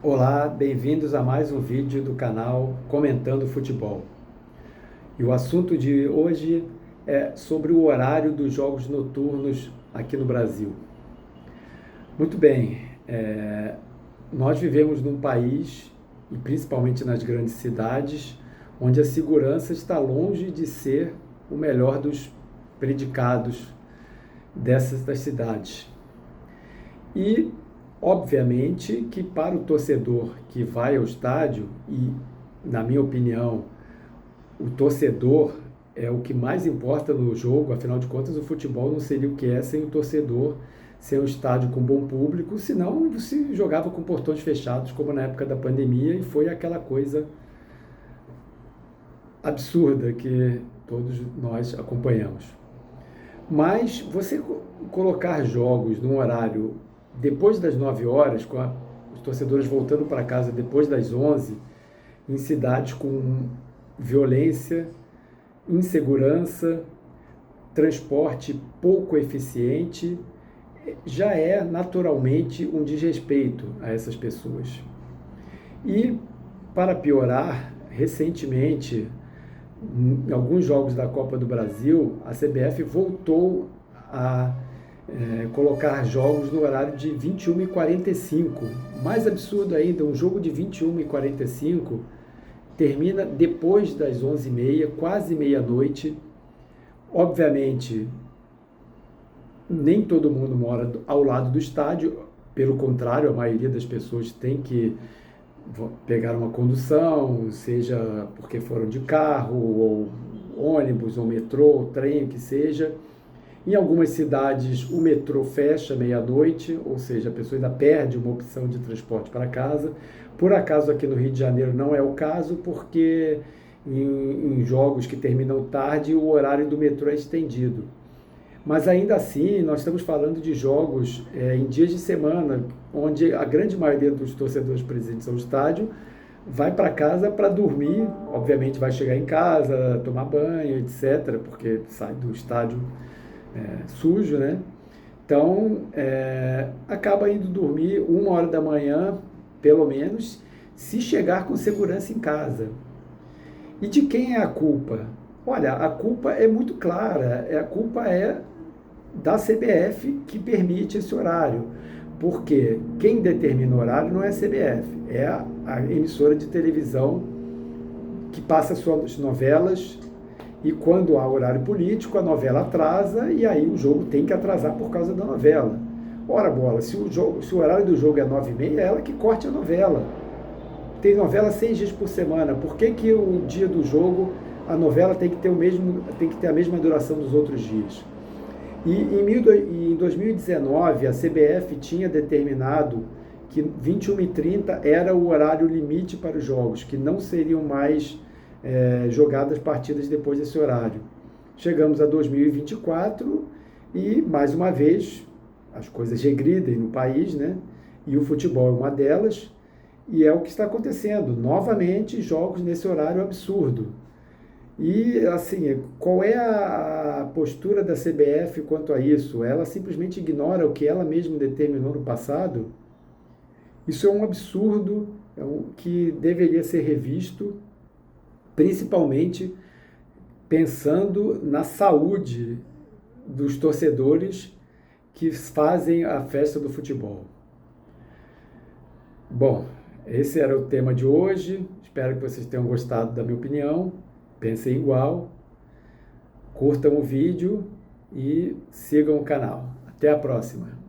Olá, bem-vindos a mais um vídeo do canal Comentando Futebol. E o assunto de hoje é sobre o horário dos jogos noturnos aqui no Brasil. Muito bem, nós vivemos num país, e principalmente nas grandes cidades, onde a segurança está longe de ser o melhor dos predicados das cidades. E, obviamente, que para o torcedor que vai ao estádio, e, na minha opinião, o torcedor é o que mais importa no jogo, afinal de contas, o futebol não seria o que é sem o torcedor, sem um estádio com bom público, senão se jogava com portões fechados, como na época da pandemia, e foi aquela coisa absurda que todos nós acompanhamos. Mas você colocar jogos num horário depois das 9 horas, os torcedores voltando para casa depois das 11, em cidades com violência, insegurança, transporte pouco eficiente, já é naturalmente um desrespeito a essas pessoas. E, para piorar, recentemente, em alguns jogos da Copa do Brasil, a CBF voltou a colocar jogos no horário de 21h45. Mais absurdo ainda, um jogo de 21h45 termina depois das 11h30, quase meia-noite. Obviamente, nem todo mundo mora ao lado do estádio, pelo contrário, a maioria das pessoas tem que pegar uma condução, seja porque foram de carro, ou ônibus, ou metrô, ou trem, o que seja. Em algumas cidades o metrô fecha meia-noite, ou seja, a pessoa ainda perde uma opção de transporte para casa. Por acaso aqui no Rio de Janeiro não é o caso, porque em jogos que terminam tarde o horário do metrô é estendido. Mas ainda assim, nós estamos falando de jogos em dias de semana, onde a grande maioria dos torcedores presentes ao estádio vai para casa para dormir, obviamente vai chegar em casa, tomar banho, etc., porque sai do estádio sujo, né? Então, acaba indo dormir 1 hora da manhã, pelo menos, se chegar com segurança em casa. E de quem é a culpa? Olha, a culpa é muito clara, a culpa é da CBF que permite esse horário. Porque quem determina o horário não é a CBF, é a emissora de televisão que passa suas novelas, e quando há horário político, a novela atrasa e aí o jogo tem que atrasar por causa da novela. Ora bola, se o horário do jogo é 9h30, é ela que corte a novela. Tem novela 6 dias por semana, por que o dia do jogo a novela tem que ter a mesma duração dos outros dias? E em 2019 a CBF tinha determinado que 21h30 era o horário limite para os jogos, que não seriam mais jogadas partidas depois desse horário. Chegamos a 2024 e, mais uma vez, as coisas regridem no país, né? E o futebol é uma delas, e é o que está acontecendo. Novamente, jogos nesse horário absurdo. E, assim, qual é a postura da CBF quanto a isso? Ela simplesmente ignora o que ela mesma determinou no passado? Isso é um absurdo, que deveria ser revisto, principalmente pensando na saúde dos torcedores que fazem a festa do futebol. Bom, esse era o tema de hoje. Espero que vocês tenham gostado da minha opinião. Pensem igual. Curtam o vídeo e sigam o canal. Até a próxima!